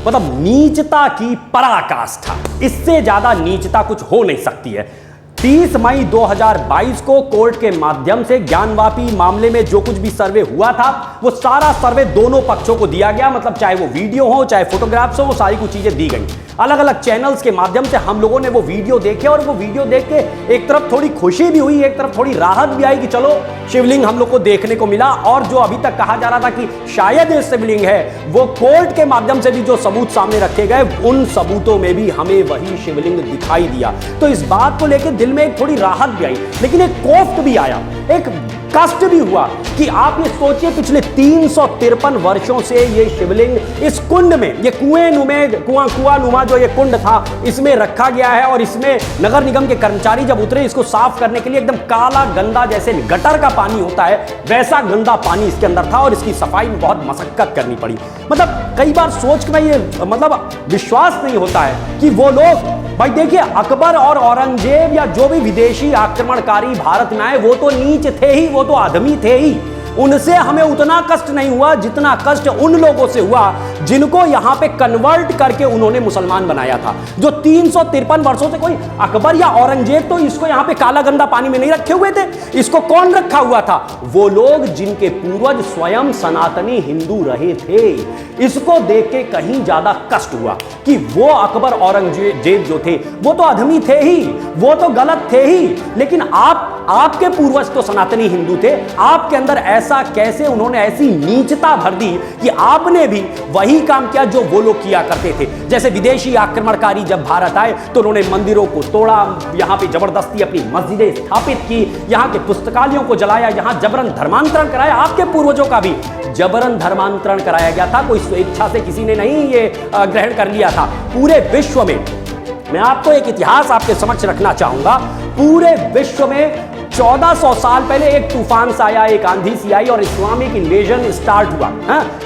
मतलब नीचता की पराकाष्ठा, इससे ज्यादा नीचता कुछ हो नहीं सकती है। 30 मई 2022 को कोर्ट के माध्यम से ज्ञानवापी मामले में जो कुछ भी सर्वे हुआ था वो सारा सर्वे दोनों पक्षों को दिया गया, मतलब चाहे वो वीडियो हो चाहे फोटोग्राफ्स हो, वो सारी कुछ चीजें दी गई। अलग अलग चैनल्स के माध्यम से हम लोगों ने वो वीडियो देखे और वो वीडियो देख के एक तरफ थोड़ी खुशी भी हुई, एक तरफ थोड़ी राहत भी आई कि चलो शिवलिंग हम लोग को देखने को मिला। और जो अभी तक कहा जा रहा था कि शायद ये शिवलिंग है, वो कोर्ट के माध्यम से भी जो सबूत सामने रखे गए उन सबूतों में भी हमें वही शिवलिंग दिखाई दिया। तो इस बात को लेकर दिल में एक थोड़ी राहत भी आई, लेकिन एक कोफ्त भी आया, एक कष्ट भी हुआ कि आप ये सोचिए पिछले 353 वर्षों से ये शिवलिंग इस कुंड में, ये कुआं नुमा जो ये कुंड था इसमें रखा गया है। और इसमें नगर निगम के कर्मचारी जब उतरे इसको साफ करने के लिए, एकदम काला गंदा जैसे गटर का पानी होता है वैसा गंदा पानी इसके अंदर था और इसकी सफाई में बहुत मशक्कत करनी पड़ी। मतलब कई बार सोच के मैं ये मतलब विश्वास नहीं होता है कि वो लोग, भाई देखिए अकबर और औरंगजेब या जो भी विदेशी आक्रमणकारी भारत में आए वो तो नीच थे ही, वो तो आदमी थे ही। उनसे हमें उतना कष्ट नहीं हुआ जितना कष्ट उन लोगों से हुआ जिनको यहां पे कन्वर्ट करके उन्होंने मुसलमान बनाया था। जो 353 वर्षों से, कोई अकबर या औरंगजेब तो इसको यहां पे काला गंदा पानी में नहीं रखे हुए थे, इसको कौन रखा हुआ था? वो लोग जिनके पूर्वज स्वयं सनातनी हिंदू रहे थे। इसको देख के कहीं ज्यादा कष्ट हुआ कि वो अकबर औरंगजेब जो थे वो तो आदमी थे ही, वो तो गलत थे ही, लेकिन आपके पूर्वज तो सनातनी हिंदू थे। आपके अंदर ऐसा कैसे, उन्होंने ऐसी नीचता भर दी कि आपने भी वही काम किया जो वो लोग किया करते थे। जैसे विदेशी आक्रमणकारी जब भारत आए तो उन्होंने मंदिरों को तोड़ा, यहां पे जबरदस्ती अपनी मस्जिदें स्थापित की, यहां के पुस्तकालयों को जलाया, यहां जबरन धर्मांतरण कराया। आपके पूर्वजों का भी जबरन धर्मांतरण कराया गया था, कोई स्वेच्छा से किसी ने नहीं ये ग्रहण कर लिया था। पूरे विश्व में, मैं आपको एक इतिहास आपके समक्ष रखना चाहूंगा, पूरे विश्व में 1400 साल पहले एक तूफान सा आया, एक आंधी सी आई और इस्लामिक इन्वेजन स्टार्ट हुआ।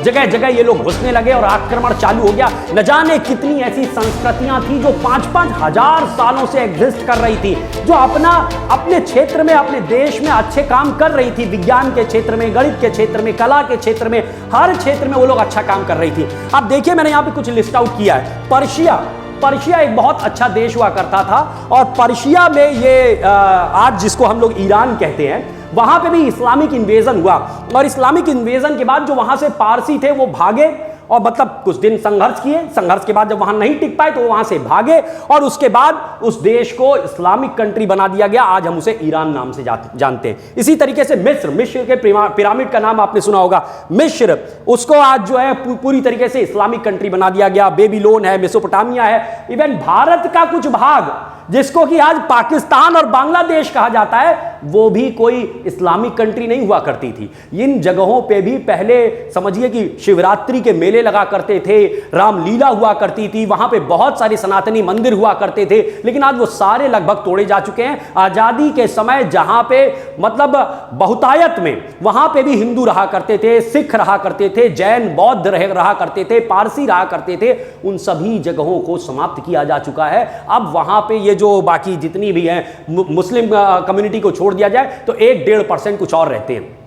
जगह जगह ये लोग घुसने लगे और आक्रमण चालू हो गया। न जाने कितनी ऐसी संस्कृतियां थी जो 5-5 हजार सालों से एग्जिस्ट कर रही थी, जो अपने क्षेत्र में, अपने देश में अच्छे काम कर रही थी। विज्ञान के क्षेत्र में, गणित के क्षेत्र में, कला के क्षेत्र में, हर क्षेत्र में वो लोग अच्छा काम कर रही थी। अब देखिए मैंने यहां पे कुछ लिस्ट आउट किया है। पर्शिया एक बहुत अच्छा देश हुआ करता था और पर्शिया में ये आज जिसको हम लोग ईरान कहते हैं, वहां पे भी इस्लामिक इन्वेजन हुआ। और इस्लामिक इन्वेजन के बाद जो वहां से पारसी थे वो भागे और मतलब कुछ दिन संघर्ष किए। संघर्ष के बाद जब वहां नहीं टिक पाए तो वहां से भागे और उसके बाद उस देश को इस्लामिक कंट्री बना दिया गया। आज हम उसे ईरान नाम से जानते हैं। इसी तरीके से मिस्र के पिरामिड का नाम आपने सुना होगा, मिस्र, उसको आज जो है पूरी तरीके से इस्लामिक कंट्री बना दिया गया। बेबीलोन है, मेसोपोटामिया है, इवन भारत का कुछ भाग जिसको कि आज पाकिस्तान और बांग्लादेश कहा जाता है, वो भी कोई इस्लामिक कंट्री नहीं हुआ करती थी। इन जगहों पे भी पहले समझिए कि शिवरात्रि के मेले लगा करते थे, रामलीला हुआ करती थी, वहां पे बहुत सारे सनातनी मंदिर हुआ करते थे, लेकिन आज वो सारे लगभग तोड़े जा चुके हैं। आजादी के समय जहां पे मतलब बहुतायत में, वहां पे भी हिंदू रहा करते थे, सिख रहा करते थे, जैन बौद्ध रहा करते थे, पारसी रहा करते थे, उन सभी जगहों को समाप्त किया जा चुका है। अब वहां पे ये जो बाकी जितनी भी हैं मुस्लिम कम्युनिटी को छोड़ दिया जाए तो 1-1.5% कुछ और रहते हैं।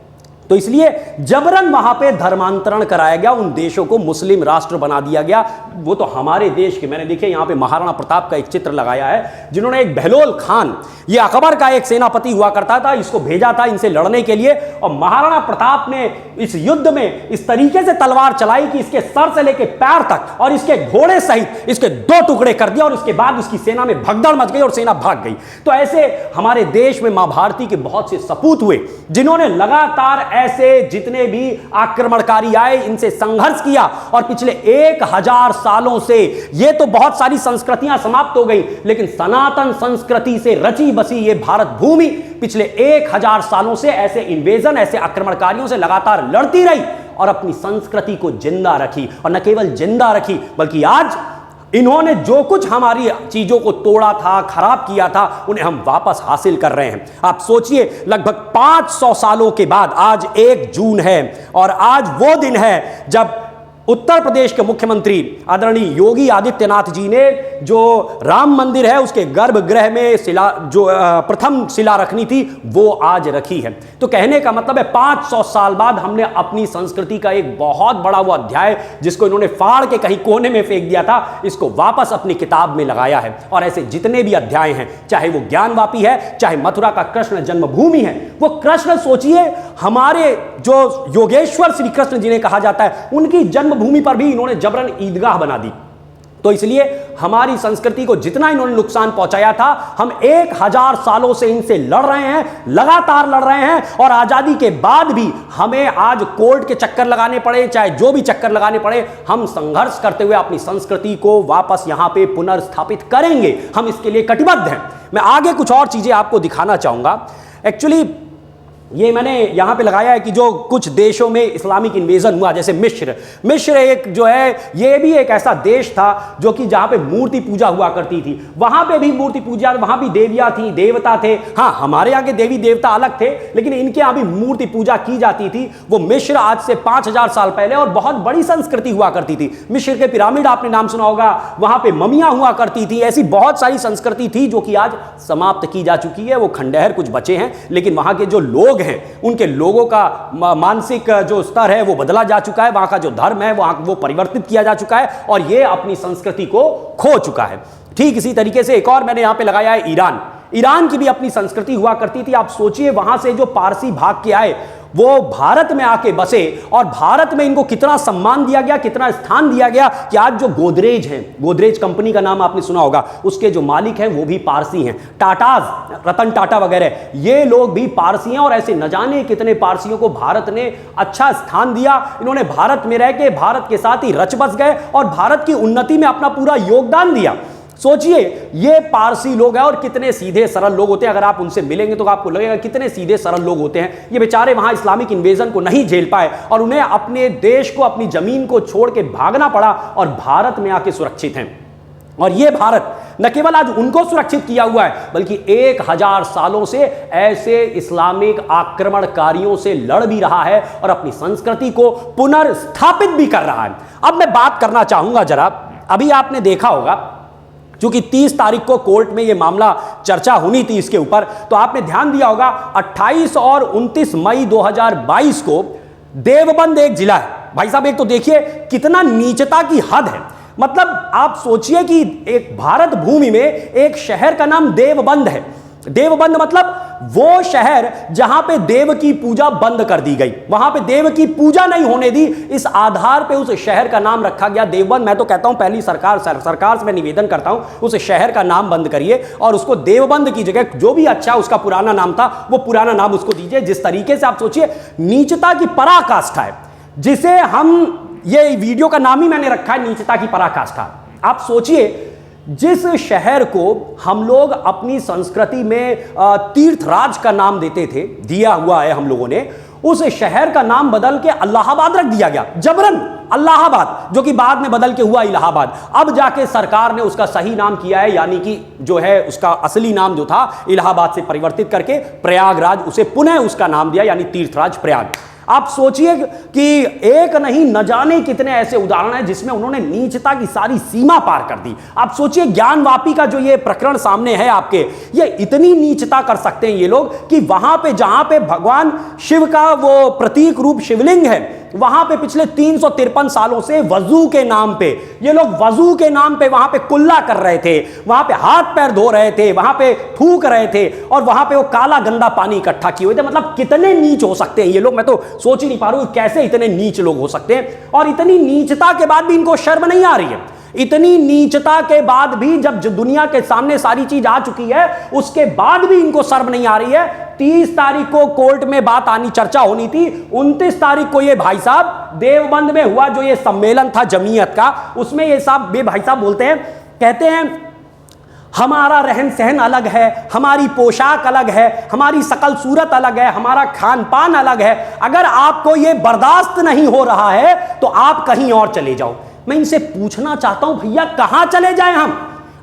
तो इसलिए जबरन वहां पे धर्मांतरण कराया गया, उन देशों को मुस्लिम राष्ट्र बना दिया गया। वो तो हमारे देश के, मैंने देखिए यहां पे महाराणा प्रताप का एक चित्र लगाया है, जिन्होंने एक बहलोल खान, ये अकबर का एक सेनापति हुआ करता था, इसको भेजा था इनसे लड़ने के लिए। और महाराणा प्रताप ने इस युद्ध में इस तरीके से तलवार चलाई कि इसके सर से लेकर पैर तक और इसके घोड़े सहित इसके 2 टुकड़े कर दिया और उसके बाद उसकी सेना में भगदड़ मच गई और सेना भाग गई। तो ऐसे हमारे देश में मां भारती के बहुत से सपूत हुए जिन्होंने लगातार ऐसे जितने भी आक्रमणकारी आए इनसे संघर्ष किया और पिछले 1000 सालों से ये तो बहुत सारी संस्कृतियां समाप्त हो गई, लेकिन सनातन संस्कृति से रची बसी ये भारत भूमि पिछले 1000 सालों से ऐसे इन्वेजन, ऐसे आक्रमणकारियों से लगातार लड़ती रही और अपनी संस्कृति को जिंदा रखी। और न केवल जिंदा रखी बल्कि आज इन्होंने जो कुछ हमारी चीजों को तोड़ा था, खराब किया था, उन्हें हम वापस हासिल कर रहे हैं। आप सोचिए लगभग 500 सालों के बाद आज 1 जून है और आज वो दिन है जब उत्तर प्रदेश के मुख्यमंत्री आदरणीय योगी आदित्यनाथ जी ने जो राम मंदिर है उसके गर्भगृह में प्रथम शिला रखनी थी वो आज रखी है। तो कहने का मतलब है 500 साल बाद हमने अपनी संस्कृति का एक बहुत बड़ा वो अध्याय जिसको इन्होंने फाड़ के कहीं कोने में फेंक दिया था, इसको वापस अपनी किताब में लगाया है। और ऐसे जितने भी अध्याय हैं, चाहे वो ज्ञानवापी है, चाहे मथुरा का कृष्ण जन्मभूमि है, वो कृष्ण सोचिए हमारे जो योगेश्वर श्री कृष्ण जिन्हें कहा जाता है उनकी जन्मभूमि पर भी इन्होंने जबरन ईदगाह बना दी। तो इसलिए हमारी संस्कृति को जितना इन्होंने नुकसान पहुंचाया था, हम 1000 सालों से इनसे लड़ रहे हैं, लगातार लड़ रहे हैं। और आजादी के बाद भी हमें आज कोर्ट के चक्कर लगाने पड़े, चाहे जो भी चक्कर लगाने पड़े, हम संघर्ष करते हुए अपनी संस्कृति को वापस यहां पे पुनर्स्थापित करेंगे। हम इसके लिए कटिबद्ध हैं। मैं आगे कुछ और चीजें आपको दिखाना चाहूंगा। एक्चुअली ये मैंने यहाँ पे लगाया है कि जो कुछ देशों में इस्लामिक इन्वेजन हुआ, जैसे मिस्र एक जो है ये भी एक ऐसा देश था जो कि जहाँ पे मूर्ति पूजा हुआ करती थी। वहाँ पे भी मूर्ति पूजा, वहाँ भी देवियाँ थी, देवता थे। हाँ, हमारे यहाँ के देवी देवता अलग थे, लेकिन इनके यहाँ भी मूर्ति पूजा की जाती थी। वो मिस्र आज से 5000 साल पहले और बहुत बड़ी संस्कृति हुआ करती थी। मिस्र के पिरामिड आपने नाम सुना होगा, वहाँ पे ममियाँ हुआ करती थी। ऐसी बहुत सारी संस्कृति थी जो कि आज समाप्त की जा चुकी है। वो खंडहर कुछ बचे हैं, लेकिन वहाँ के जो लोग हैं, उनके लोगों का मानसिक जो स्तर है वो बदला जा चुका है। वहां का जो धर्म है वो परिवर्तित किया जा चुका है और ये अपनी संस्कृति को खो चुका है। ठीक इसी तरीके से एक और मैंने यहां पे लगाया है ईरान की भी अपनी संस्कृति हुआ करती थी। आप सोचिए वहां से जो पारसी भाग के आए वो भारत में आके बसे और भारत में इनको कितना सम्मान दिया गया, कितना स्थान दिया गया कि आज जो गोदरेज है, गोदरेज कंपनी का नाम आपने सुना होगा, उसके जो मालिक हैं वो भी पारसी हैं। टाटाज, रतन टाटा वगैरह, ये लोग भी पारसी हैं। और ऐसे न जाने कितने पारसियों को भारत ने अच्छा स्थान दिया। इन्होंने भारत में रह के भारत के साथ ही रच बस गए और भारत की उन्नति में अपना पूरा योगदान दिया। सोचिए ये पारसी लोग हैं और कितने सीधे सरल लोग होते हैं। अगर आप उनसे मिलेंगे तो आपको लगेगा कितने सीधे सरल लोग होते हैं। ये बेचारे वहां इस्लामिक इन्वेजन को नहीं झेल पाए और उन्हें अपने देश को, अपनी जमीन को छोड़ के भागना पड़ा और भारत में आके सुरक्षित हैं। और ये भारत न केवल आज उनको सुरक्षित किया हुआ है, बल्कि 1000 सालों से ऐसे इस्लामिक आक्रमणकारियों से लड़ भी रहा है और अपनी संस्कृति को पुनर्स्थापित भी कर रहा है। अब मैं बात करना चाहूंगा जरा, अभी आपने देखा होगा क्योंकि 30 तारीख को कोर्ट में यह मामला चर्चा होनी थी इसके ऊपर, तो आपने ध्यान दिया होगा 28 और 29 मई 2022 को देवबंद एक जिला है। भाई साहब एक तो देखिए कितना नीचता की हद है। मतलब आप सोचिए कि एक भारत भूमि में एक शहर का नाम देवबंद है। देवबंद मतलब वो शहर जहां पे देव की पूजा बंद कर दी गई, वहां पे देव की पूजा नहीं होने दी। इस आधार पे उस शहर का नाम रखा गया देवबंद। मैं तो कहता हूं पहली सरकार से मैं निवेदन करता हूं उस शहर का नाम बंद करिए और उसको देवबंद की जगह जो भी अच्छा उसका पुराना नाम था वो पुराना नाम उसको दीजिए। जिस तरीके से आप सोचिए नीचता की पराकाष्ठा है, जिसे हम ये वीडियो का नाम ही मैंने रखा है नीचता की पराकाष्ठा। आप सोचिए जिस शहर को हम लोग अपनी संस्कृति में तीर्थराज का नाम देते थे, दिया हुआ है हम लोगों ने, उस शहर का नाम बदल के इलाहाबाद रख दिया गया जबरन। इलाहाबाद जो कि बाद में बदल के हुआ इलाहाबाद, अब जाके सरकार ने उसका सही नाम किया है, यानी कि जो है उसका असली नाम जो था इलाहाबाद से परिवर्तित करके प्रयागराज, उसे पुनः उसका नाम दिया यानी तीर्थराज प्रयाग। आप सोचिए कि एक नहीं न जाने कितने ऐसे उदाहरण हैं जिसमें उन्होंने नीचता की सारी सीमा पार कर दी। आप सोचिए ज्ञानवापी का जो ये प्रकरण सामने है आपके, ये इतनी नीचता कर सकते हैं ये लोग कि वहां पे जहां पे भगवान शिव का वो प्रतीक रूप शिवलिंग है, वहां पे पिछले 353 सालों से वजू के नाम पे ये लोग वजू के नाम पे वहां पे कुल्ला कर रहे थे, वहां पे हाथ पैर धो रहे थे, वहां पे थूक रहे थे और वहां पे वो काला गंदा पानी इकट्ठा किए हुए थे। मतलब कितने नीच हो सकते हैं ये लोग, मैं तो सोच ही नहीं पा रहा हूं कैसे इतने नीच लोग हो सकते हैं। और इतनी नीचता के बाद भी इनको शर्म नहीं आ रही है। इतनी नीचता के बाद भी जब दुनिया के सामने सारी चीज आ चुकी है उसके बाद भी इनको शर्म नहीं आ रही है। 30 तारीख को कोर्ट में बात आनी, चर्चा होनी थी। 29 तारीख को ये भाई साहब देवबंद में हुआ जो ये सम्मेलन था जमीयत का, उसमें ये भाई साहब बोलते हैं, कहते हैं हमारा रहन सहन अलग है, हमारी पोशाक अलग है, हमारी शकल सूरत अलग है, हमारा खान पान अलग है। अगर आपको ये बर्दाश्त नहीं हो रहा है तो आप कहीं और चले जाओ। मैं इनसे पूछना चाहता हूं भैया कहां चले जाएं हम?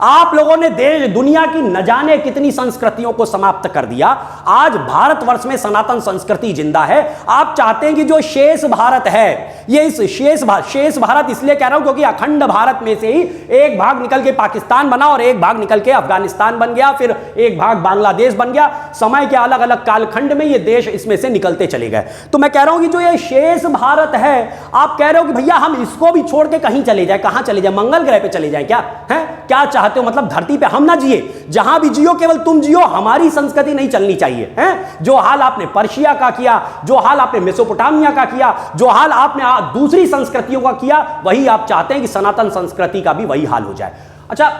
आप लोगों ने देश दुनिया की न जाने कितनी संस्कृतियों को समाप्त कर दिया। आज भारतवर्ष में सनातन संस्कृति जिंदा है। आप चाहते हैं कि जो शेष भारत है, ये इस शेष भारत इसलिए कह रहा हूं क्योंकि अखंड भारत में से ही एक भाग निकल के पाकिस्तान बना और एक भाग निकल के अफगानिस्तान बन गया, फिर एक भाग बांग्लादेश बन गया। समय के अलग अलग कालखंड में ये देश इसमें से निकलते चले गए। तो मैं कह रहा हूं कि जो ये शेष भारत है, आप कह रहे हो कि भैया हम इसको भी छोड़ के कहीं चले जाए। कहां चले जाए? मंगल ग्रह पे चले जाए क्या? है क्या चाहते हो? मतलब धरती पे हम ना जिए, जहां भी जियो केवल तुम जियो, हमारी संस्कृति नहीं चलनी चाहिए। हैं जो हाल आपने पर्शिया का किया, जो हाल आपने मेसोपोटामिया का किया, जो हाल आपने दूसरी संस्कृतियों का किया, वही आप चाहते हैं कि सनातन संस्कृति का भी वही हाल हो जाए। अच्छा,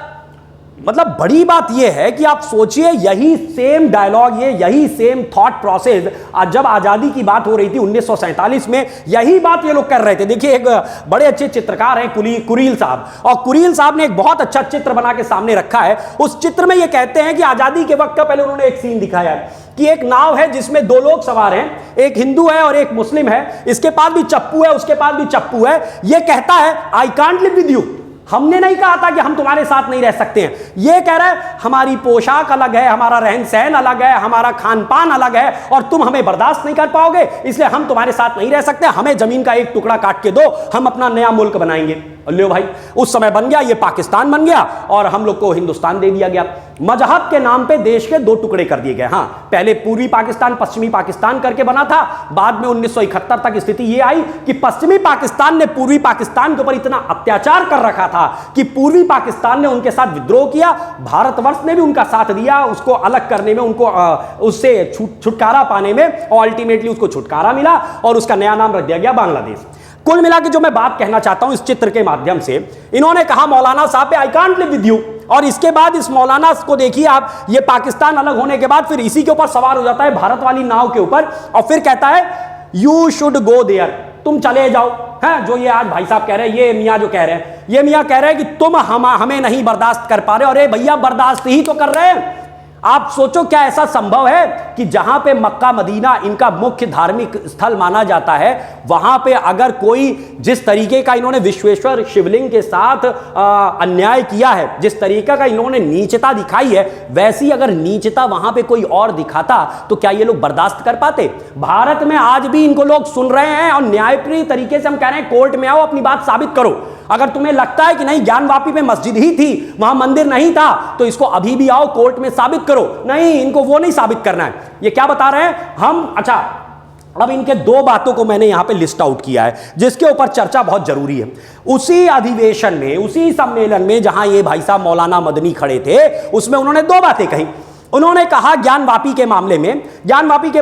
मतलब बड़ी बात यह है कि आप सोचिए, यही सेम डायलॉग, यही सेम थॉट प्रोसेस जब आजादी की बात हो रही थी 1947 में, यही बात ये लोग कर रहे थे। देखिए, एक बड़े अच्छे चित्रकार हैं कुरील साहब, और कुरील साहब ने एक बहुत अच्छा चित्र बना के सामने रखा है। उस चित्र में ये कहते हैं कि आजादी के वक्त का पहले उन्होंने एक सीन दिखाया है कि एक नाव है जिसमें दो लोग सवार हैं, एक हिंदू है और एक मुस्लिम है, इसके पास भी चप्पू है, उसके पास भी चप्पू है। ये कहता है I can't live with you, हमने नहीं कहा था कि हम तुम्हारे साथ नहीं रह सकते हैं। यह कह रहा है हमारी पोशाक अलग है, हमारा रहन सहन अलग है, हमारा खान पान अलग है, और तुम हमें बर्दाश्त नहीं कर पाओगे, इसलिए हम तुम्हारे साथ नहीं रह सकते। हमें जमीन का एक टुकड़ा काट के दो, हम अपना नया मुल्क बनाएंगे। लो भाई, उस समय बन गया, ये पाकिस्तान बन गया और हम लोग को हिंदुस्तान दे दिया गया। मजहब के नाम पे देश के दो टुकड़े कर दिए गए। हाँ, पहले पूर्वी पाकिस्तान पश्चिमी पाकिस्तान करके बना था, बाद में 1971 तक स्थिति ये आई कि पश्चिमी पाकिस्तान ने पूर्वी पाकिस्तान के ऊपर इतना अत्याचार कर रखा था कि पूर्वी पाकिस्तान ने उनके साथ विद्रोह किया, भारतवर्ष ने भी उनका साथ दिया उसको अलग करने में, उनको उससे छुटकारा पाने में, और अल्टीमेटली उसको छुटकारा मिला और उसका नया नाम रख दिया गया बांग्लादेश। कुल मिला के जो मैं बात कहना चाहता हूं इस चित्र के माध्यम से, इन्होंने कहा मौलाना साहब पे I can't live with you, और इसके बाद इस मौलाना को देखिए आप, ये पाकिस्तान अलग होने के बाद फिर इसी के ऊपर सवार हो जाता है भारत वाली नाव के ऊपर, और फिर कहता है यू शुड गो देयर, तुम चले जाओ। है जो ये आज भाई साहब कह रहे हैं, ये मियाँ जो कह रहे हैं, ये मियाँ कह रहे हैं कि तुम हमें नहीं बर्दाश्त कर पा रहे। अरे भैया, बर्दाश्त ही तो कर रहे हैं। आप सोचो, क्या ऐसा संभव है कि जहां पे मक्का मदीना इनका मुख्य धार्मिक स्थल माना जाता है, वहां पे अगर कोई जिस तरीके का इन्होंने विश्वेश्वर शिवलिंग के साथ अन्याय किया है, जिस तरीके का इन्होंने नीचता दिखाई है, वैसी अगर नीचता वहां पे कोई और दिखाता तो क्या ये लोग बर्दाश्त कर पाते? भारत में आज भी इनको लोग सुन रहे हैं और न्यायप्रिय तरीके से हम कह रहे हैं कोर्ट में आओ, अपनी बात साबित करो। अगर तुम्हें लगता है कि नहीं ज्ञानवापी में मस्जिद ही थी, वहां मंदिर नहीं था, तो इसको अभी भी आओ कोर्ट में साबित करो। नहीं, इनको वो नहीं साबित करना है। ये क्या बता रहे हैं हम? अच्छा, अब इनके दो बातों को मैंने यहां पे लिस्ट आउट किया है जिसके ऊपर चर्चा बहुत जरूरी है। उसी अधिवेशन में, उसी सम्मेलन में जहां ये भाई साहब मौलाना मदनी खड़े थे, उसमें उन्होंने दो बातें कही। उन्होंने कहा ज्ञानवापी के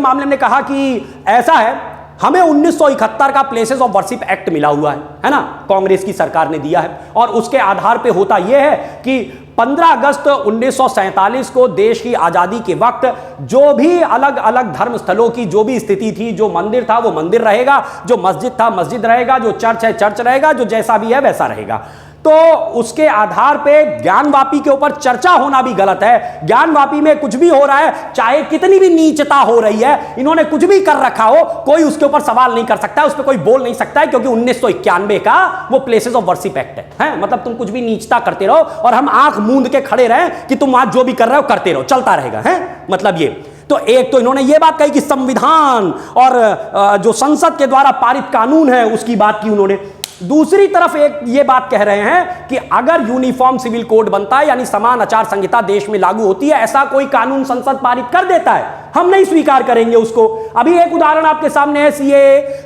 मामले में कहा कि ऐसा है, हमें 1971 का प्लेसेस ऑफ वर्शिप एक्ट मिला हुआ है ना, कांग्रेस की सरकार ने दिया है, और उसके आधार पे होता यह है कि 15 अगस्त 1947 को देश की आजादी के वक्त जो भी अलग अलग धर्म स्थलों की जो भी स्थिति थी, जो मंदिर था वो मंदिर रहेगा, जो मस्जिद था मस्जिद रहेगा, जो चर्च है चर्च रहेगा, जो जैसा भी है वैसा रहेगा। तो उसके आधार पे ज्ञानवापी के ऊपर चर्चा होना भी गलत है। ज्ञानवापी में कुछ भी हो रहा है, चाहे कितनी भी नीचता हो रही है, इन्होंने कुछ भी कर रखा हो, कोई उसके ऊपर सवाल नहीं कर सकता है, उस पर कोई बोल नहीं सकता है, क्योंकि 1991 का वो प्लेसेस ऑफ वर्शिप एक्ट है। मतलब तुम कुछ भी नीचता करते रहो और हम आंख मूंद के खड़े रहे कि तुम वहां जो भी कर रहे हो करते रहो, चलता रहेगा। है मतलब ये तो एक तो इन्होंने ये बात कही कि संविधान और जो संसद के द्वारा पारित कानून है उसकी बात की उन्होंने। दूसरी तरफ एक ये बात कह रहे हैं कि अगर यूनिफॉर्म सिविल कोड बनता है, यानी समान आचार संहिता देश में लागू होती है, ऐसा कोई कानून संसद पारित कर देता है, हम नहीं स्वीकार करेंगे उसको। अभी एक उदाहरण आपके सामने है,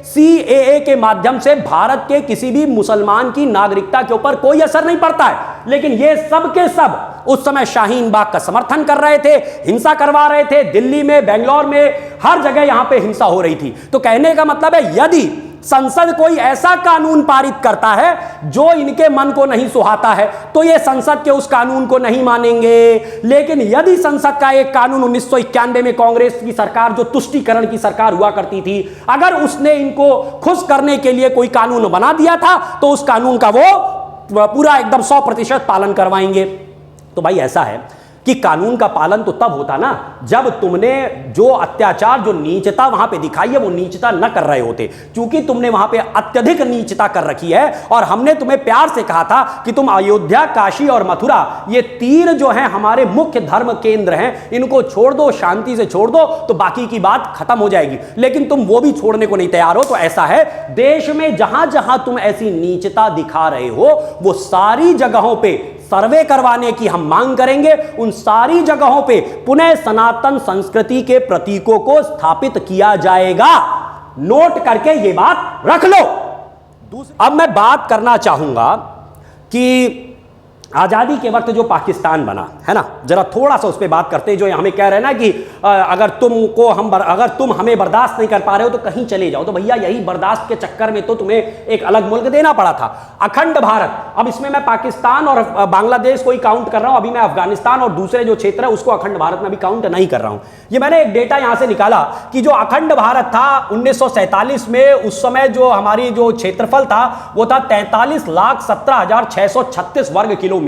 सीएए के माध्यम से भारत के किसी भी मुसलमान की नागरिकता के ऊपर कोई असर नहीं पड़ता है, लेकिन ये सब के सब उस समय शाहीन बाग का समर्थन कर रहे थे, हिंसा करवा रहे थे। दिल्ली में, बेंगलोर में, हर जगह यहां पे हिंसा हो रही थी। तो कहने का मतलब है, यदि संसद कोई ऐसा कानून पारित करता है जो इनके मन को नहीं सुहाता है, तो ये संसद के उस कानून को नहीं मानेंगे। लेकिन यदि संसद का एक कानून 1991 में कांग्रेस की सरकार, जो तुष्टीकरण की सरकार हुआ करती थी, अगर उसने इनको खुश करने के लिए कोई कानून बना दिया था, तो उस कानून का वो पूरा एकदम 100% पालन करवाएंगे। तो भाई ऐसा है कि कानून का पालन तो तब होता ना जब तुमने जो अत्याचार, जो नीचता वहां पे दिखाई है वो नीचता न कर रहे होते। क्योंकि तुमने वहां पे अत्यधिक नीचता कर रखी है और हमने तुम्हें प्यार से कहा था कि तुम अयोध्या, काशी और मथुरा, ये 3 जो हैं हमारे मुख्य धर्म केंद्र हैं, इनको छोड़ दो, शांति से छोड़ दो, तो बाकी की बात खत्म हो जाएगी। लेकिन तुम वो भी छोड़ने को नहीं तैयार हो। तो ऐसा है, देश में जहां जहां तुम ऐसी नीचता दिखा रहे हो वो सारी जगहों पे सर्वे करवाने की हम मांग करेंगे। उन सारी जगहों पे पुनः सनातन संस्कृति के प्रतीकों को स्थापित किया जाएगा। नोट करके ये बात रख लो। अब मैं बात करना चाहूंगा कि आजादी के वक्त जो पाकिस्तान बना है ना, जरा थोड़ा सा उस पर बात करते हैं। जो हमें कह रहे हैं ना कि अगर तुम हमें बर्दाश्त नहीं कर पा रहे हो तो कहीं चले जाओ, तो भैया यही बर्दाश्त के चक्कर में तो तुम्हें एक अलग मुल्क देना पड़ा था, अखंड भारत। अब इसमें मैं पाकिस्तान और बांग्लादेश को ही काउंट कर रहा हूं, अभी मैं अफगानिस्तान और दूसरे जो क्षेत्र है उसको अखंड भारत में भी काउंट नहीं कर रहा हूं। ये मैंने एक डेटा यहां से निकाला कि जो अखंड भारत था 1947 में, उस समय जो हमारी जो क्षेत्रफल था वो था 43,17,636 वर्ग किलोमीटर।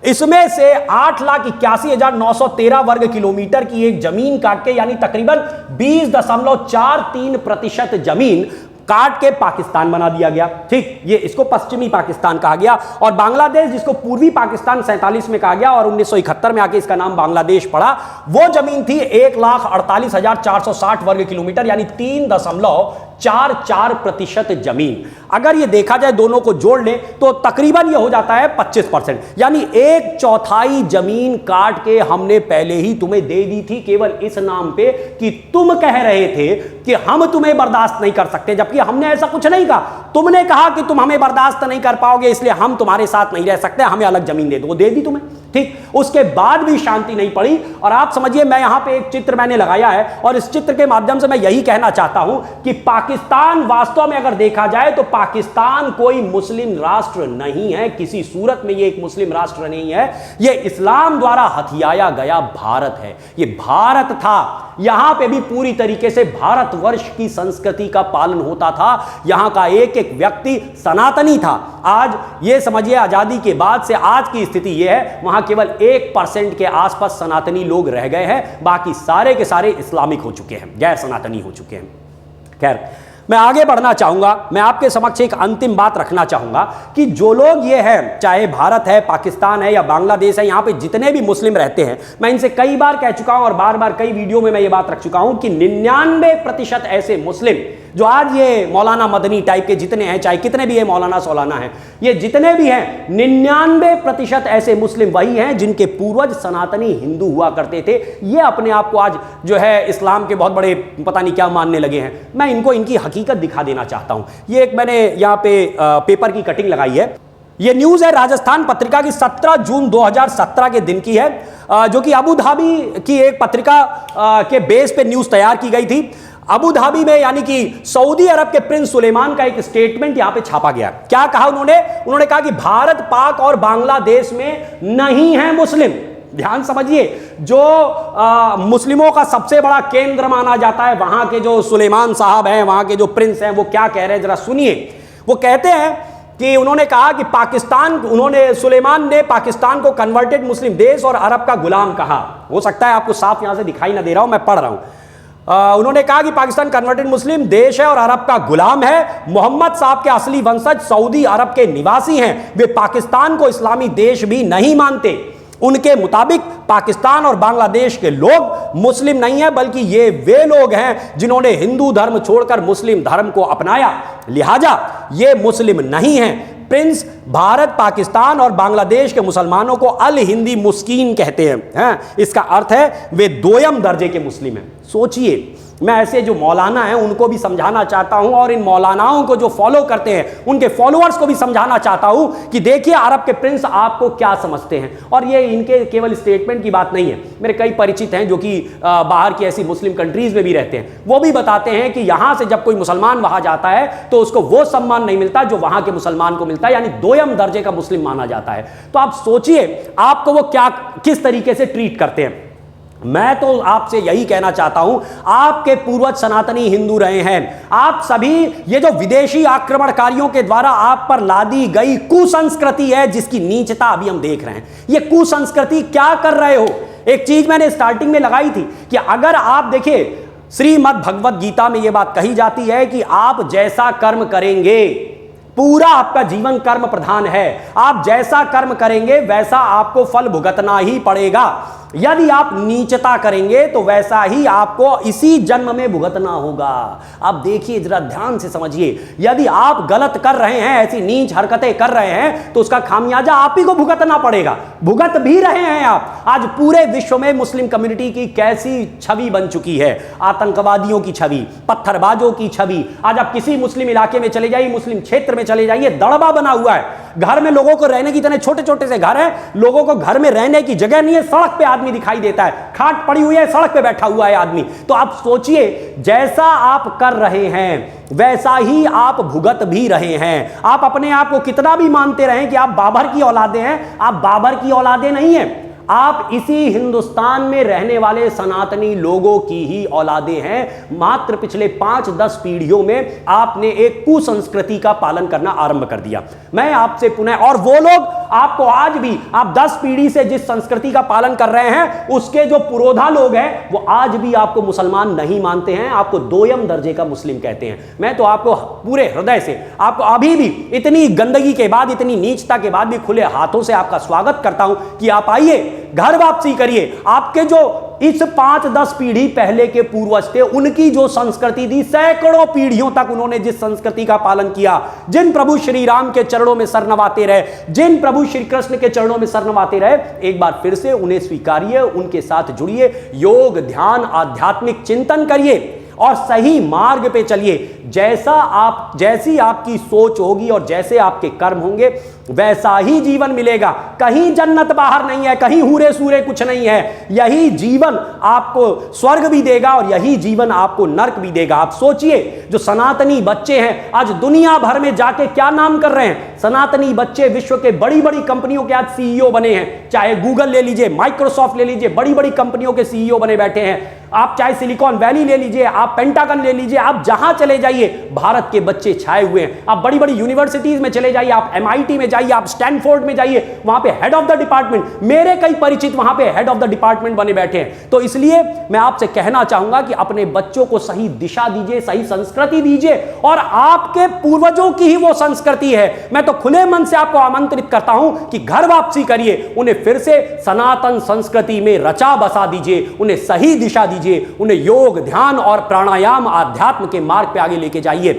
इसमें से 8,81,913 वर्ग किलोमीटर की एक जमीन काट के, यानी तकरीबन 20.43% जमीन काट के पाकिस्तान बना दिया गया। ठीक, ये इसको पश्चिमी पाकिस्तान कहा गया। और बांग्लादेश, जिसको पूर्वी पाकिस्तान 47 में कहा गया और 1971 में आके इसका नाम बांग्लादेश पड़ा, वो जमीन थी 1,48,460 वर्ग किलोमीटर, यानी 3.44% जमीन। अगर ये देखा जाए दोनों को जोड़ ले तो तकरीबन ये हो जाता है 25%, यानी 1/4 जमीन काट के हमने पहले ही तुम्हें दे दी थी, केवल इस नाम पे कि तुम कह रहे थे कि हम तुम्हें बर्दाश्त नहीं कर सकते, जबकि हमने ऐसा कुछ नहीं कहा। तुमने कहा कि तुम हमें बर्दाश्त नहीं कर पाओगे इसलिए हम तुम्हारे साथ नहीं रह सकते, हमें अलग जमीन दे दो, वो दे दी तुम्हें। ठीक, उसके बाद भी शांति नहीं पड़ी। और आप समझिए, मैं यहां पे एक चित्र मैंने लगाया है और इस चित्र के माध्यम से मैं यही कहना चाहता हूं कि पाकिस्तान वास्तव में अगर देखा जाए तो पाकिस्तान कोई मुस्लिम राष्ट्र नहीं है, किसी सूरत में ये एक मुस्लिम राष्ट्र नहीं है। ये इस्लाम द्वारा हथियाया गया भारत है। ये भारत था, यहां पे भी पूरी तरीके से भारतवर्ष की संस्कृति का पालन होता था। यहां का एक एक व्यक्ति सनातनी था। आज ये समझिए, आजादी के बाद से आज की स्थिति यह है, वहां केवल 1% के आसपास सनातनी लोग रह गए हैं, बाकी सारे के सारे इस्लामिक हो चुके हैं, गैर सनातनी हो चुके हैं। खैर, मैं आगे बढ़ना चाहूंगा। मैं आपके समक्ष एक अंतिम बात रखना चाहूंगा कि जो लोग ये हैं, चाहे भारत है, पाकिस्तान है या बांग्लादेश है, यहां पे जितने भी मुस्लिम रहते हैं, मैं इनसे कई बार कह चुका हूं और बार बार कई वीडियो में मैं ये बात रख चुका हूं कि 99% ऐसे मुस्लिम जो आज ये मौलाना मदनी टाइप के जितने हैं, चाहे कितने भी है मौलाना सौलाना हैं, ये जितने भी हैं, 99% ऐसे मुस्लिम वही हैं जिनके पूर्वज सनातनी हिंदू हुआ करते थे। ये अपने आप को आज जो है इस्लाम के बहुत बड़े पता नहीं क्या मानने लगे हैं। मैं इनको इनकी हकीकत दिखा देना चाहता हूं। ये एक मैंने यहाँ पे पेपर की कटिंग लगाई है। ये न्यूज है राजस्थान पत्रिका की 17 जून 2017 के दिन की है, जो कि अबू धाबी की एक पत्रिका के बेस पे न्यूज तैयार की गई थी। अबू धाबी में, यानी कि सऊदी अरब के प्रिंस सुलेमान का एक स्टेटमेंट यहां पे छापा गया। क्या कहा उन्होंने कहा कि भारत, पाक और बांग्लादेश में नहीं है मुस्लिम। ध्यान समझिए, जो मुस्लिमों का सबसे बड़ा केंद्र माना जाता है, वहां के जो सुलेमान साहब हैं, वहां के जो प्रिंस हैं, वो क्या कह रहे हैं जरा सुनिए। वो कहते हैं कि उन्होंने कहा कि सुलेमान ने पाकिस्तान को कन्वर्टेड मुस्लिम देश और अरब का गुलाम कहा। हो सकता है आपको साफ यहां से दिखाई ना दे रहा हूं, मैं पढ़ रहा हूं। उन्होंने कहा कि पाकिस्तान कन्वर्टेड मुस्लिम देश है और अरब का गुलाम है। मोहम्मद साहब के असली वंशज सऊदी अरब के निवासी हैं। वे पाकिस्तान को इस्लामी देश भी नहीं मानते। उनके मुताबिक पाकिस्तान और बांग्लादेश के लोग मुस्लिम नहीं है, बल्कि ये वे लोग हैं जिन्होंने हिंदू धर्म छोड़कर मुस्लिम धर्म को अपनाया, लिहाजा ये मुस्लिम नहीं हैं। प्रिंस भारत, पाकिस्तान और बांग्लादेश के मुसलमानों को अल हिंदी मुस्कीन कहते हैं। इसका अर्थ है वे दोयम दर्जे के मुस्लिम हैं। सोचिए, मैं ऐसे जो मौलाना हैं उनको भी समझाना चाहता हूं और इन मौलानाओं को जो फॉलो करते हैं उनके फॉलोअर्स को भी समझाना चाहता हूं कि देखिए अरब के प्रिंस आपको क्या समझते हैं। और ये इनके केवल स्टेटमेंट की बात नहीं है, मेरे कई परिचित हैं जो कि बाहर की ऐसी मुस्लिम कंट्रीज में भी रहते हैं, वो भी बताते हैं कि यहां से जब कोई मुसलमान वहां जाता है तो उसको वो सम्मान नहीं मिलता जो वहां के मुसलमान को मिलता है, यानी दोयम दर्जे का मुस्लिम माना जाता है। तो आप सोचिए आपको वो क्या किस तरीके से ट्रीट करते हैं। मैं तो आपसे यही कहना चाहता हूं, आपके पूर्वज सनातनी हिंदू रहे हैं। आप सभी ये जो विदेशी आक्रमणकारियों के द्वारा आप पर लादी गई कुसंस्कृति है, जिसकी नीचता अभी हम देख रहे हैं, ये कुसंस्कृति क्या कर रहे हो। एक चीज मैंने स्टार्टिंग में लगाई थी कि अगर आप देखिए, श्रीमद् भगवत गीता में यह बात कही जाती है कि आप जैसा कर्म करेंगे, पूरा आपका जीवन कर्म प्रधान है, आप जैसा कर्म करेंगे वैसा आपको फल भुगतना ही पड़ेगा। यदि आप नीचता करेंगे तो वैसा ही आपको इसी जन्म में भुगतना होगा। अब देखिए, जरा ध्यान से समझिए, यदि आप गलत कर रहे हैं, ऐसी नीच हरकतें कर रहे हैं, तो उसका खामियाजा आप ही को भुगतना पड़ेगा। भुगत भी रहे हैं आप। आज पूरे विश्व में मुस्लिम कम्युनिटी की कैसी छवि बन चुकी है, आतंकवादियों की छवि, पत्थरबाजों की छवि। आज आप किसी मुस्लिम इलाके में चले जाइए, मुस्लिम क्षेत्र में चले जाइए, दड़बा बना हुआ है। घर में लोगों को रहने की, इतने छोटे छोटे से घर हैं, लोगों को घर में रहने की जगह नहीं है, सड़क पे आदमी दिखाई देता है, खाट पड़ी हुई है, सड़क पे बैठा हुआ है आदमी। तो आप सोचिए, जैसा आप कर रहे हैं वैसा ही आप भुगत भी रहे हैं। आप अपने आप को कितना भी मानते रहें कि आप बाबर की औलादे हैं, आप बाबर की औलादे नहीं हैं। आप इसी हिंदुस्तान में रहने वाले सनातनी लोगों की ही औलादे हैं। मात्र पिछले 5-10 पीढ़ियों में आपने एक कुसंस्कृति का पालन करना आरंभ कर दिया। मैं आपसे पुनः, और वो लोग आपको आज भी, आप 10 पीढ़ी से जिस संस्कृति का पालन कर रहे हैं, उसके जो पुरोधा लोग हैं वो आज भी आपको मुसलमान नहीं मानते हैं, आपको दोयम दर्जे का मुस्लिम कहते हैं। मैं तो आपको पूरे हृदय से, आपको अभी भी इतनी गंदगी के बाद, इतनी नीचता के बाद भी खुले हाथों से आपका स्वागत करता हूं कि आप आइए, घर वापसी करिए। आपके जो इस 5-10 पीढ़ी पहले के पूर्वज थे, उनकी जो संस्कृति थी, सैकड़ों पीढ़ियों तक उन्होंने जिस संस्कृति का पालन किया, जिन प्रभु श्री राम के चरणों में सर नवाते रहे, जिन प्रभु श्री कृष्ण के चरणों में सर नवाते रहे, एक बार फिर से उन्हें स्वीकारिए, उनके साथ जुड़िए, योग ध्यान आध्यात्मिक चिंतन करिए और सही मार्ग पे चलिए। जैसी आपकी सोच होगी और जैसे आपके कर्म होंगे, वैसा ही जीवन मिलेगा। कहीं जन्नत बाहर नहीं है, कहीं हूरे सूरे कुछ नहीं है। यही जीवन आपको स्वर्ग भी देगा और यही जीवन आपको नरक भी देगा। आप सोचिए, जो सनातनी बच्चे हैं आज दुनिया भर में जाके क्या नाम कर रहे हैं। सनातनी बच्चे विश्व के बड़ी बड़ी कंपनियों के आज सीईओ बने हैं। चाहे गूगल ले लीजिए, माइक्रोसॉफ्ट ले लीजिए, बड़ी बड़ी कंपनियों के सीईओ बने बैठे हैं। आप चाहे सिलिकॉन वैली ले लीजिए, आप पेंटागन ले लीजिए, आप जहां चले जाइए भारत के बच्चे छाए हुए हैं। आप बड़ी बड़ी यूनिवर्सिटीज में चले जाइए, आप MIT में जाइए, आप स्टैनफोर्ड में जाइए, वहां पे हेड ऑफ द डिपार्टमेंट, मेरे कई परिचित वहां पे हेड ऑफ द डिपार्टमेंट बने बैठे हैं। तो इसलिए मैं आपसे कहना चाहूंगा कि अपने बच्चों को सही दिशा दीजिए, सही संस्कृति दीजिए, और आपके पूर्वजों की ही वो संस्कृति है। मैं तो खुले मन से आपको आमंत्रित करता हूं कि घर वापसी करिए, उन्हें फिर से सनातन संस्कृति में रचा बसा दीजिए, उन्हें सही दिशा दीजिए, उन्हें योग ध्यान और प्राणायाम आध्यात्म के मार्ग पे आगे लेके जाइए।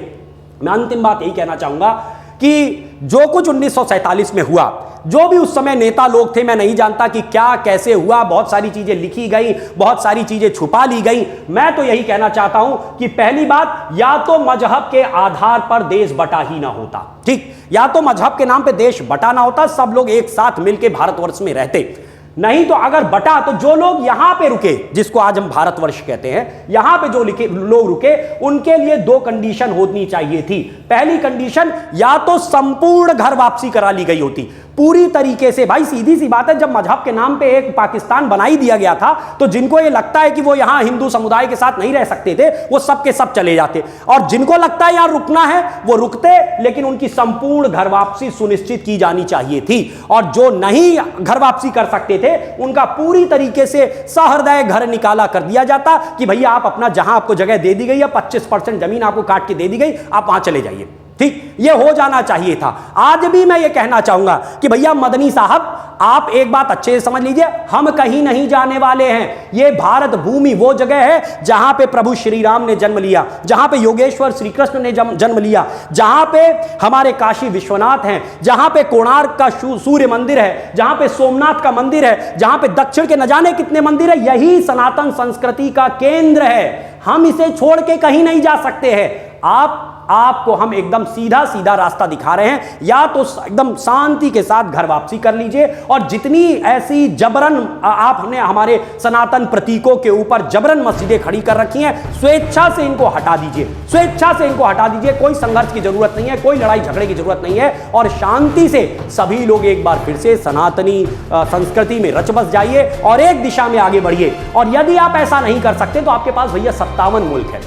मैं अंतिम बात यही कहना चाहूंगा कि जो कुछ 1947 में हुआ, जो भी उस समय नेता लोग थे, मैं नहीं जानता कि क्या कैसे हुआ, बहुत सारी चीजें लिखी गई, बहुत सारी चीजें छुपा ली गई। मैं तो यही कहना चाहता हूं कि पहली बात, या तो मजहब के आधार पर देश बटा ही ना होता, ठीक, या तो मजहब के नाम पे देश बटा ना होता, सब लोग एक साथ मिलकर भारतवर्ष में रहते। नहीं तो अगर बटा तो जो लोग यहां पे रुके, जिसको आज हम भारतवर्ष कहते हैं, यहां पे जो लोग रुके, उनके लिए 2 कंडीशन होनी चाहिए थी। पहली कंडीशन, या तो संपूर्ण घर वापसी करा ली गई होती पूरी तरीके से। भाई सीधी सी बात है, जब मजहब के नाम पे एक पाकिस्तान बना ही दिया गया था, तो जिनको ये लगता है कि वो यहां हिंदू समुदाय के साथ नहीं रह सकते थे, वो सब के सब चले जाते, और जिनको लगता है यहां रुकना है वो रुकते, लेकिन उनकी संपूर्ण घर वापसी सुनिश्चित की जानी चाहिए थी। और जो नहीं घर वापसी कर सकते थे, उनका पूरी तरीके से सहृदय घर निकाला कर दिया जाता कि भैया आप अपना, जहां आपको जगह दे दी गई है, 25% जमीन आपको काट के दे दी गई, आप वहां चले जाइए, ठीक, ये हो जाना चाहिए था। आज भी मैं ये कहना चाहूंगा कि भैया मदनी साहब, आप एक बात अच्छे से समझ लीजिए, हम कहीं नहीं जाने वाले हैं। ये भारत भूमि वो जगह है जहां पे प्रभु श्री राम ने जन्म लिया, जहां पे योगेश्वर श्री कृष्ण ने जन्म लिया, जहां पे हमारे काशी विश्वनाथ हैं, जहां पे कोणार्क का सूर्य मंदिर है, जहां पे सोमनाथ का मंदिर है, जहां पे दक्षिण के न जाने कितने मंदिर है। यही सनातन संस्कृति का केंद्र है। हम इसे छोड़ के कहीं नहीं जा सकते हैं। आप आपको हम एकदम सीधा सीधा रास्ता दिखा रहे हैं। या तो एकदम शांति के साथ घर वापसी कर लीजिए, और जितनी ऐसी जबरन आपने हमारे सनातन प्रतीकों के ऊपर जबरन मस्जिदें खड़ी कर रखी हैं, स्वेच्छा से इनको हटा दीजिए, स्वेच्छा से इनको हटा दीजिए। कोई संघर्ष की जरूरत नहीं है, कोई लड़ाई झगड़े की जरूरत नहीं है, और शांति से सभी लोग एक बार फिर से सनातनी संस्कृति में रच बस जाइए और एक दिशा में आगे बढ़िए। और यदि आप ऐसा नहीं कर सकते तो आपके पास भैया 57 मुल्क है,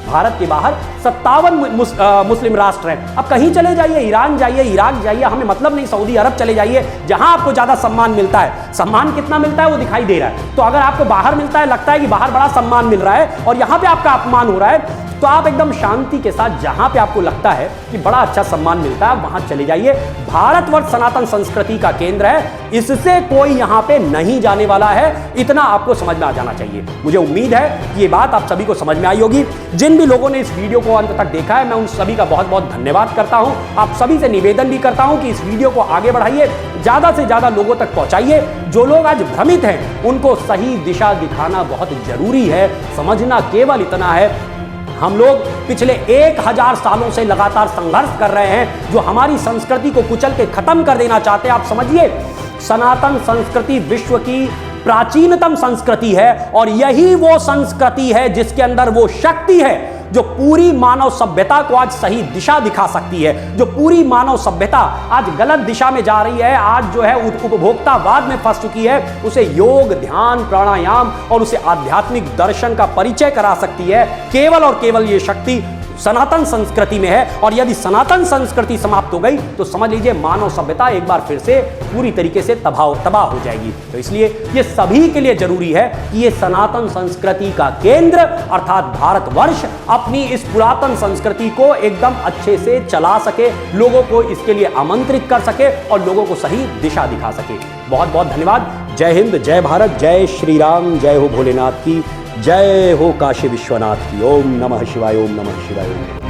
भारत के बाहर 57 मुस्लिम राष्ट्र हैं। अब कहीं चले जाइए, ईरान जाइए, इराक जाइए, हमें मतलब नहीं, सऊदी अरब चले जाइए, जहां आपको ज्यादा सम्मान मिलता है। सम्मान कितना मिलता है वो दिखाई दे रहा है। तो अगर आपको बाहर मिलता है, लगता है कि बाहर बड़ा सम्मान मिल रहा है और यहां पे आपका अपमान हो रहा है, तो आप एकदम शांति के साथ जहां पे आपको लगता है कि बड़ा अच्छा सम्मान मिलता है वहां चले जाइए। भारतवर्ष सनातन संस्कृति का केंद्र है, इससे कोई यहां पे नहीं जाने वाला है, इतना आपको समझ में आ जाना चाहिए। मुझे उम्मीद है कि ये बात आप सभी को समझ में आई होगी। जिन भी लोगों ने इस वीडियो को अंत तक देखा है, मैं उन सभी का बहुत बहुत धन्यवाद करता हूं। आप सभी से निवेदन भी करता हूं कि इस वीडियो को आगे बढ़ाइए, ज्यादा से ज्यादा लोगों तक पहुंचाइए। जो लोग आज भ्रमित हैं उनको सही दिशा दिखाना बहुत जरूरी है। समझना केवल इतना है, हम लोग पिछले 1000 सालों से लगातार संघर्ष कर रहे हैं, जो हमारी संस्कृति को कुचल के खत्म कर देना चाहते हैं। आप समझिए, सनातन संस्कृति विश्व की प्राचीनतम संस्कृति है, और यही वो संस्कृति है जिसके अंदर वो शक्ति है जो पूरी मानव सभ्यता को आज सही दिशा दिखा सकती है। जो पूरी मानव सभ्यता आज गलत दिशा में जा रही है, आज जो है उपभोक्तावाद में फंस चुकी है, उसे योग, ध्यान, प्राणायाम और उसे आध्यात्मिक दर्शन का परिचय करा सकती है। केवल और केवल ये शक्ति सनातन संस्कृति में है। और यदि सनातन संस्कृति समाप्त हो गई तो समझ लीजिए मानव सभ्यता एक बार फिर से पूरी तरीके से तबाह हो जाएगी। तो इसलिए ये सभी के लिए जरूरी है कि ये सनातन संस्कृति का केंद्र अर्थात भारतवर्ष अपनी इस पुरातन संस्कृति को एकदम अच्छे से चला सके, लोगों को इसके लिए आमंत्रित कर सके और लोगों को सही दिशा दिखा सके। बहुत बहुत धन्यवाद। जय हिंद, जय भारत, जय श्री राम, जय हो भोलेनाथ की, जय हो काशी विश्वनाथ की। ओम नमः शिवाय, ओम नमः शिवाय।